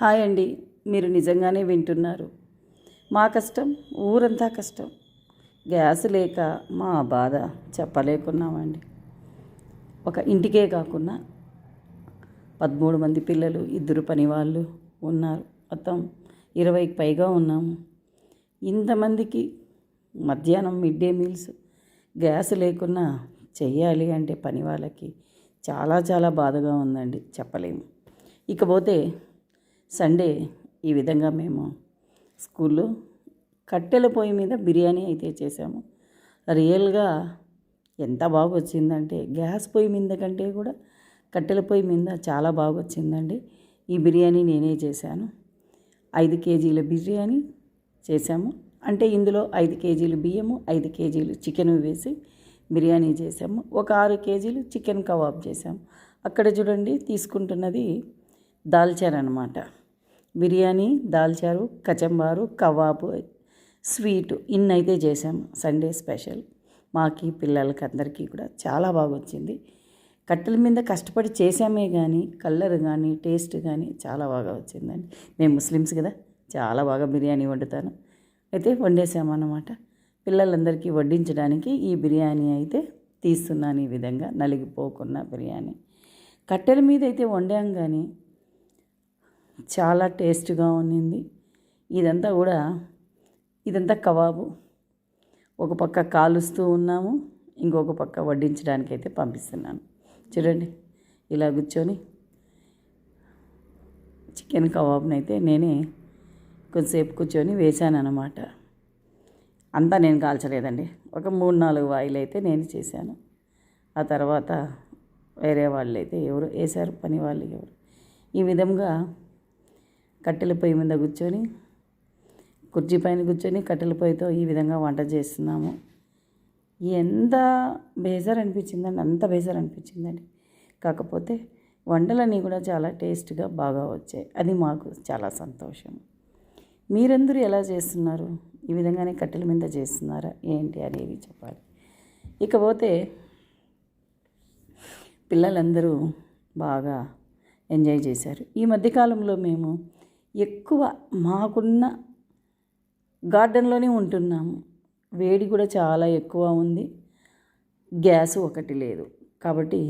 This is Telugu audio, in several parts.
హాయ్ అండి. మీరు నిజంగానే వింటున్నారు. మా కష్టం ఊరంతా కష్టం. గ్యాస్ లేక మా బాధ చెప్పలేకున్నామండి. ఒక ఇంటికే కాకుండా 13 మంది పిల్లలు, 2 పని వాళ్ళు ఉన్నారు. మొత్తం 20కి పైగా ఉన్నాము. ఇంతమందికి మధ్యాహ్నం మిడ్ డే మీల్స్ గ్యాస్ లేకున్నా చెయ్యాలి అంటే పని వాళ్ళకి చాలా చాలా బాధగా ఉందండి, చెప్పలేము. ఇకపోతే సండే ఈ విధంగా మేము స్కూల్లో కట్టెల పొయ్యి మీద బిర్యానీ అయితే చేసాము. రియల్గా ఎంత బాగా వచ్చిందంటే గ్యాస్ పొయ్యి మీద కంటే కూడా కట్టెల పొయ్యి మీద చాలా బాగా వచ్చిందండి. ఈ బిర్యానీ నేనే చేశాను. 5 కేజీల బిర్యానీ చేశాము. అంటే ఇందులో 5 కేజీలు బియ్యము, 5 కేజీలు చికెన్ వేసి బిర్యానీ చేసాము. ఒక 6 కేజీలు చికెన్ కబాబ్ చేసాము. అక్కడ చూడండి తీసుకుంటున్నది దాల్చారు అనమాట. బిర్యానీ, దాల్చారు, కచంబారు, కబాబు, స్వీటు ఇన్నైతే చేసాము. సండే స్పెషల్ మాకి పిల్లలకి అందరికీ కూడా చాలా బాగా వచ్చింది. కట్టెల మీద కష్టపడి చేసామే కానీ కలర్ కానీ టేస్ట్ కానీ చాలా బాగా వచ్చిందండి. మేము ముస్లిమ్స్ కదా, చాలా బాగా బిర్యానీ వండుతాను. అయితే వండేసామన్నమాట. పిల్లలందరికీ వడ్డించడానికి ఈ బిర్యానీ అయితే తీస్తున్నాను. ఈ విధంగా నలిగిపోకున్న బిర్యానీ కట్టెల మీద అయితే వండాం కానీ చాలా టేస్ట్గా ఉన్నింది. ఇదంతా కబాబు. ఒక పక్క కాలుస్తూ ఉన్నాము, ఇంకొక పక్క వడ్డించడానికి అయితే పంపిస్తున్నాను. చూడండి, ఇలా కూర్చొని చికెన్ కబాబ్ని అయితే నేనే కొంతసేపు కూర్చొని వేశాను అన్నమాట. అంతా నేను కాల్చలేదండి. ఒక 3-4 వాయిలు అయితే నేను చేశాను. ఆ తర్వాత వేరే వాళ్ళు అయితే ఎవరు వేశారు, పని వాళ్ళు ఎవరు. ఈ విధంగా కట్టెల పొయ్యి మీద కూర్చొని కుర్చీ పైన కూర్చొని కట్టెల పొయ్యితో ఈ విధంగా వంట చేస్తున్నాము. ఎంత బేజారు అనిపించిందండి, అంత బేజారు అనిపించిందండి. కాకపోతే వంటలన్నీ కూడా చాలా టేస్ట్గా బాగా వచ్చాయి. అది మాకు చాలా సంతోషం. మీరందరూ ఎలా చేస్తున్నారు? ఈ విధంగానే కట్టెల మీద చేస్తున్నారా ఏంటి అనేది చెప్పాలి. ఇకపోతే పిల్లలందరూ బాగా ఎంజాయ్ చేశారు. ఈ మధ్యకాలంలో మేము ఎక్కువ మాకున్న గార్డెన్లోనే ఉంటున్నాము. వేడి కూడా చాలా ఎక్కువ ఉంది. గ్యాస్ ఒకటి లేదు కాబట్టి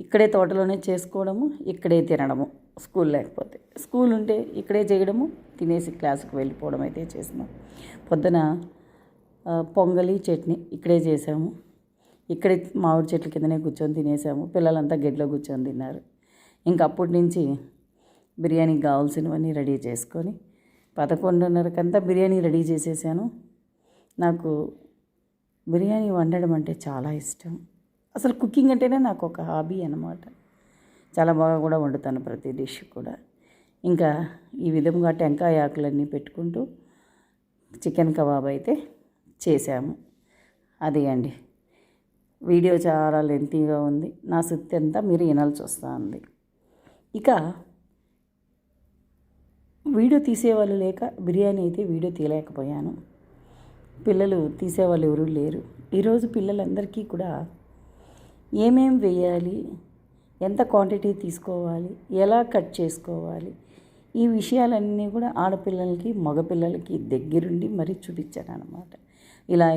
ఇక్కడే తోటలోనే చేసుకోవడము, ఇక్కడే తినడము. స్కూల్ లేకపోతే స్కూల్ ఉంటే ఇక్కడే చేయడము, తినేసి క్లాసుకు వెళ్ళిపోవడం అయితే చేసినాం. పొద్దున పొంగలి చట్నీ ఇక్కడే చేసాము. ఇక్కడే మామిడి చెట్ల కిందనే కూర్చొని తినేసాము. పిల్లలంతా గెడ్లో కూర్చొని తిన్నారు. ఇంక అప్పటి నుంచి బిర్యానీకి కావాల్సినవన్నీ రెడీ చేసుకొని 11:30కంతా బిర్యానీ రెడీ చేసేసాను. నాకు బిర్యానీ వండడం అంటే చాలా ఇష్టం. అసలు కుకింగ్ అంటేనే నాకు ఒక హాబీ అన్నమాట. చాలా బాగా కూడా వండుతాను ప్రతి డిష్ కూడా. ఇంకా ఈ విధంగా టెంకాయ ఆకులన్నీ పెట్టుకుంటూ చికెన్ కబాబ్ అయితే చేశాము. అది అండి, వీడియో చాలా లెంతీగా ఉంది. నా సుత్తి అంతా మీరు వినాల్సి వస్తుంది. ఇక వీడియో తీసేవాళ్ళు లేక బిర్యానీ అయితే వీడియో తీయలేకపోయాను. పిల్లలు తీసేవాళ్ళు ఎవరూ లేరు. ఈరోజు పిల్లలందరికీ కూడా ఏమేం వేయాలి, ఎంత క్వాంటిటీ తీసుకోవాలి, ఎలా కట్ చేసుకోవాలి, ఈ విషయాలన్నీ కూడా ఆడపిల్లలకి మగపిల్లలకి దగ్గరుండి మరీ చూపించాను అన్నమాట.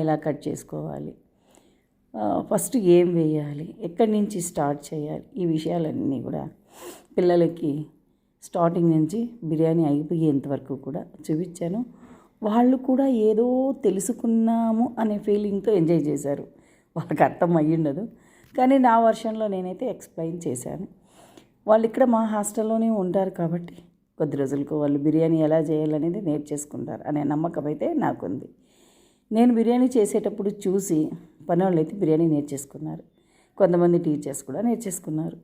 ఇలా కట్ చేసుకోవాలి, ఫస్ట్ ఏం వేయాలి, ఎక్కడి నుంచి స్టార్ట్ చేయాలి, ఈ విషయాలన్నీ కూడా పిల్లలకి స్టార్టింగ్ నుంచి బిర్యానీ అయిపోయేంత వరకు కూడా చూపించాను. వాళ్ళు కూడా ఏదో తెలుసుకున్నాము అనే ఫీలింగ్తో ఎంజాయ్ చేశారు. వాళ్ళకి అర్థం అయ్యుండదు కానీ నా వర్షన్లో నేనైతే ఎక్స్ప్లెయిన్ చేశాను. వాళ్ళు ఇక్కడ మా హాస్టల్లోనే ఉంటారు కాబట్టి కొద్ది రోజులకు వాళ్ళు బిర్యానీ ఎలా చేయాలనేది నేర్చేసుకుంటారు అనే నమ్మకం అయితే నాకుంది. నేను బిర్యానీ చేసేటప్పుడు చూసి పని వాళ్ళు అయితే బిర్యానీ నేర్చేసుకున్నారు. కొంతమంది టీచర్స్ కూడా నేర్చేసుకున్నారు.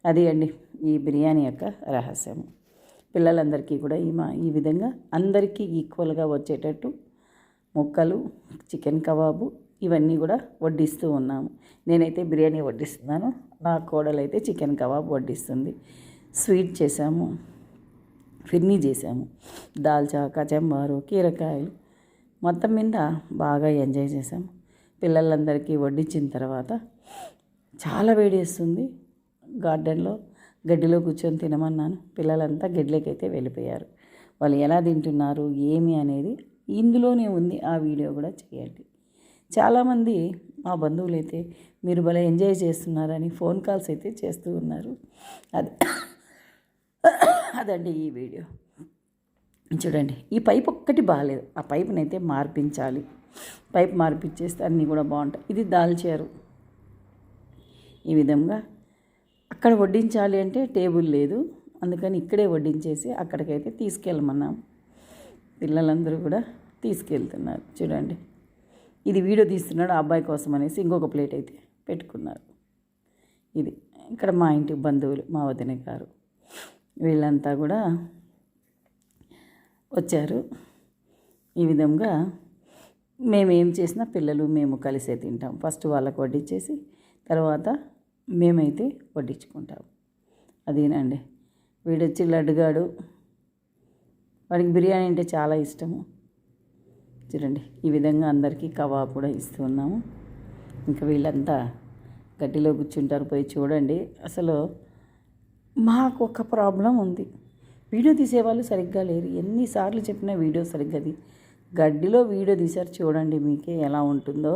అది అండి ఈ బిర్యానీ యొక్క రహస్యం. పిల్లలందరికీ కూడా ఈ విధంగా అందరికీ ఈక్వల్గా వచ్చేటట్టు ముక్కలు, చికెన్ కబాబు ఇవన్నీ కూడా వడ్డిస్తూ ఉన్నాము. నేనైతే బిర్యానీ వడ్డిస్తున్నాను, నా కోడలు అయితే చికెన్ కబాబ్ వడ్డిస్తుంది. స్వీట్ చేసాము, ఫిర్నీ చేసాము, దాల్చా, కచంబారు, కీరకాయలు మొత్తం మీద బాగా ఎంజాయ్ చేసాము. పిల్లలందరికీ వడ్డించిన తర్వాత చాలా వేడేస్తుంది గార్డెన్లో. గడ్డిలో కూర్చొని తినమన్నాను. పిల్లలంతా గడ్డిలోకైతే వెళ్ళిపోయారు. వాళ్ళు ఎలా తింటున్నారు ఏమి అనేది ఇందులోనే ఉంది. ఆ వీడియో కూడా చేయండి. చాలామంది మా బంధువులు అయితే మీరు భలే ఎంజాయ్ చేస్తున్నారని ఫోన్ కాల్స్ అయితే చేస్తూ ఉన్నారు. అది అదండి ఈ వీడియో. చూడండి, ఈ పైప్ ఒక్కటి బాగాలేదు. ఆ పైపునైతే మార్పించాలి. పైప్ మార్పించేస్తే అన్నీ కూడా బాగుంటాయి. ఇది దాల్చారు. ఈ విధంగా అక్కడ వడ్డించాలి అంటే టేబుల్ లేదు, అందుకని ఇక్కడే వడ్డించేసి అక్కడికైతే తీసుకెళ్ళమన్నాం. పిల్లలందరూ కూడా తీసుకెళ్తున్నారు. చూడండి, ఇది వీడియో తీస్తున్నాడు ఆ అబ్బాయి కోసం అనేసి ఇంకొక ప్లేట్ అయితే పెట్టుకున్నారు. ఇది ఇక్కడ మా ఇంటి బంధువులు, మా వదిన గారు, వీళ్ళంతా కూడా వచ్చారు. ఈ విధంగా మేమేం చేసినా పిల్లలు మేము కలిసే తింటాం. ఫస్ట్ వాళ్ళకు వడ్డించేసి తర్వాత మేమైతే వడ్డించుకుంటాం. అదేనండి. వీడొచ్చి లడ్డుగాడు, వాడికి బిర్యానీ అంటే చాలా ఇష్టము. చూడండి, ఈ విధంగా అందరికీ కబాబ్ కూడా ఇస్తూ ఉన్నాము. ఇంకా వీళ్ళంతా గడ్డిలో కూర్చుంటారు. పోయి చూడండి. అసలు మాకు ఒక ప్రాబ్లం ఉంది, వీడియో తీసేవాళ్ళు సరిగ్గా లేరు. ఎన్నిసార్లు చెప్పినా వీడియో సరిగ్గా గడ్డిలో వీడియో తీశారు. చూడండి మీకే ఎలా ఉంటుందో.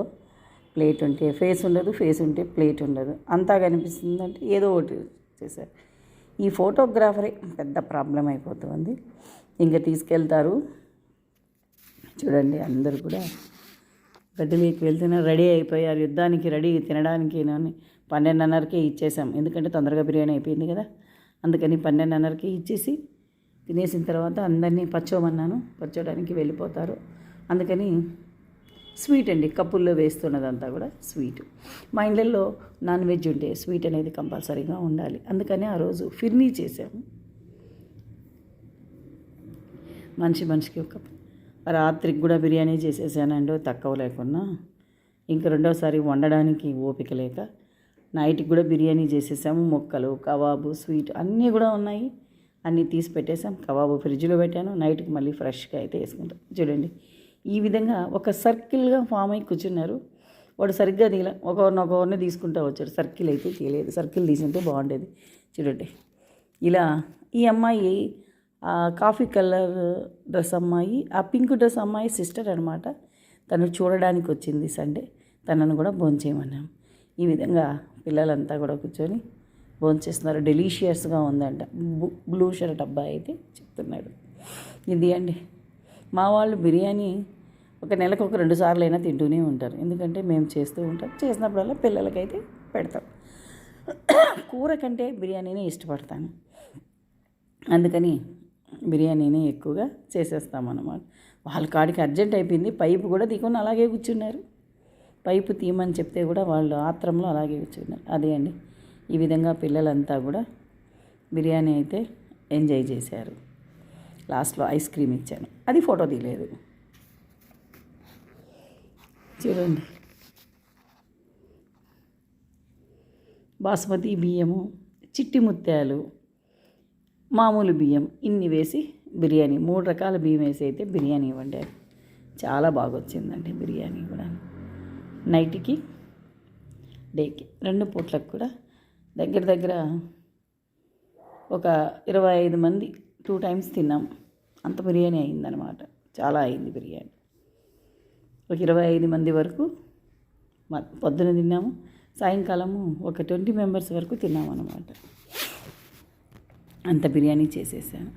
ప్లేట్ ఉంటే ఫేస్ ఉండదు, ఫేస్ ఉంటే ప్లేట్ ఉండదు, అంతా కనిపిస్తుందంటే ఏదో ఒకటి చేశారు. ఈ ఫోటోగ్రాఫరే పెద్ద ప్రాబ్లం అయిపోతుంది. ఇంకా తీసుకెళ్తారు. చూడండి, అందరూ కూడా గడ్డిలోకి వెళ్తున్నారు. రెడీ అయిపోయారు, యుద్ధానికి రెడీ, తినడానికి. 12:30కే ఇచ్చేసాం, ఎందుకంటే తొందరగా బిర్యానీ అయిపోయింది కదా. అందుకని 12:30కే ఇచ్చేసి తినేసిన తర్వాత అందరినీ పచ్చోమన్నాను. పచ్చోడానికి వెళ్ళిపోతారు. అందుకని స్వీట్ అండి, కప్పుల్లో వేస్తున్నదంతా కూడా స్వీట్. మా ఇళ్ళల్లో నాన్ వెజ్ ఉంటే స్వీట్ అనేది కంపల్సరీగా ఉండాలి. అందుకని ఆ రోజు ఫిర్నీ చేసాము. మనిషికి ఒక రాత్రికి కూడా బిర్యానీ చేసేసానండి, తక్కువ లేకున్నా. ఇంకా రెండోసారి వండడానికి ఓపిక లేక నైట్కి కూడా బిర్యానీ చేసేసాము. ముక్కలు, కబాబు, స్వీట్ అన్నీ కూడా ఉన్నాయి. అన్నీ తీసి పెట్టేసాం. కబాబు ఫ్రిడ్జ్లో పెట్టాను. నైట్కి మళ్ళీ ఫ్రెష్గా అయితే వేసుకుంటాం. చూడండి, ఈ విధంగా ఒక సర్కిల్గా ఫామ్ అయి కూర్చున్నారు. వాడు సరిగ్గా తీల, ఒకరిని తీసుకుంటూ వచ్చాడు. సర్కిల్ అయితే తీయలేదు. సర్కిల్ తీసుంటే బాగుండేది. చూడండి, ఇలా ఈ అమ్మాయి కాఫీ కలర్ డ్రెస్ అమ్మాయి, ఆ పింక్ డ్రెస్ అమ్మాయి సిస్టర్ అనమాట. తను చూడడానికి వచ్చింది సండే. తనను కూడా భోంచేయమన్నాం. ఈ విధంగా పిల్లలంతా కూడా కూర్చొని భోంచేస్తున్నారు. డెలీషియస్గా ఉందంట. బ్లూ షర్ట్ అబ్బాయి అయితే చెప్తున్నాడు. ఇది అండి, మా వాళ్ళు బిర్యానీ ఒక నెలకు ఒక 2 సార్లు అయినా తింటూనే ఉంటారు. ఎందుకంటే మేము చేస్తూ ఉంటాం. చేసినప్పుడల్లా పిల్లలకైతే పెడతాం. కూర కంటే బిర్యానీనే ఇష్టపడతాను. అందుకని బిర్యానీనే ఎక్కువగా చేసేస్తామన్నమాట. వాళ్ళ కాడికి అర్జెంట్ అయిపోయింది. పైపు కూడా తీకొని అలాగే కూర్చున్నారు. పైపు తీయమని చెప్తే కూడా వాళ్ళు ఆత్రంలో అలాగే కూర్చున్నారు. అదే అండి, ఈ విధంగా పిల్లలంతా కూడా బిర్యానీ అయితే ఎంజాయ్ చేశారు. లాస్ట్లో ఐస్ క్రీమ్ ఇచ్చాను, అది ఫోటో తీయలేదు. చూడండి, బాస్మతి బియ్యము, చిట్టి ముత్యాలు, మామూలు బియ్యం ఇన్ని వేసి బిర్యానీ 3 రకాల బియ్యం వేసి అయితే బిర్యానీ వండారు. చాలా బాగా వచ్చిందండి బిర్యానీ కూడా. నైట్కి, డేకి 2 పూట్లకు కూడా దగ్గర ఒక 25 మంది 2 times తిన్నాం. అంత బిర్యానీ అయిందనమాట. చాలా అయింది బిర్యానీ. ఒక 25 మంది వరకు పొద్దున తిన్నాము. సాయంకాలము ఒక 20 members వరకు తిన్నామన్నమాట. అంత బిర్యానీ చేసేసాను.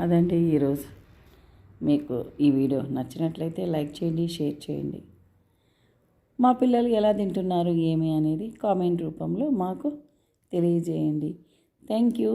అదండి ఈరోజు. మీకు ఈ వీడియో నచ్చినట్లయితే లైక్ చేయండి, షేర్ చేయండి. మా పిల్లలు ఎలా తింటున్నారు ఏమి అనేది కామెంట్ రూపంలో మాకు తెలియజేయండి. Thank you.